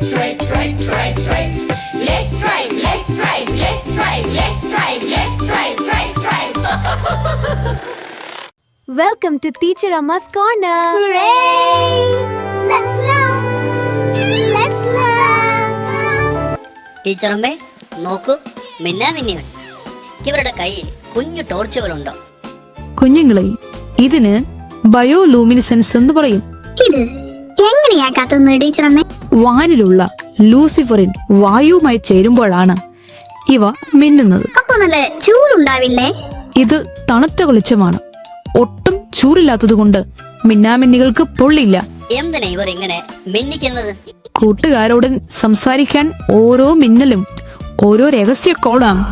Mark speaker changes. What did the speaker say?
Speaker 1: try, try, try, try. Let's try, let's try, let's try, let's try, let's try, try, try.
Speaker 2: Welcome to Teacher Amma's Corner.
Speaker 3: Hooray! Let's learn. Let's learn.
Speaker 4: Teacher അമ്മേ നോക്കൂ, മിന്നാമിന്നികൾ. ഇവരുടെ കയ്യിൽ കുഞ്ഞു ടോർച്ചുകളുണ്ടോ?
Speaker 5: കുഞ്ഞുങ്ങളെ, ഇതിന് ബയോലൂമിനിസെൻസ് എന്ന് പറയും.
Speaker 3: ഇത് എങ്ങനെയാ കത്തുന്നത് ടീച്ചറമ്മേ?
Speaker 5: വാനിലുള്ള ലൂസിഫറിൻ വായുവുമായി ചേരുമ്പോഴാണ് ഇവ മിന്നുന്നത്.
Speaker 3: അപ്പൊ നല്ല ചൂടുണ്ടാവില്ലേ?
Speaker 5: ഇത് തണുത്ത വെളിച്ചമാണ്. ഒട്ടും ചൂടില്ലാത്തതുകൊണ്ട് മിന്നാമിന്നികൾക്ക് പൊള്ളില്ല.
Speaker 4: എന്തിനാ ഇവർ ഇങ്ങനെ മിന്നിക്കുന്നത്?
Speaker 5: കൂട്ടുകാരോട് സംസാരിക്കാൻ ഓരോ മിന്നലും ഓരോ രഹസ്യ കോഡാണ്.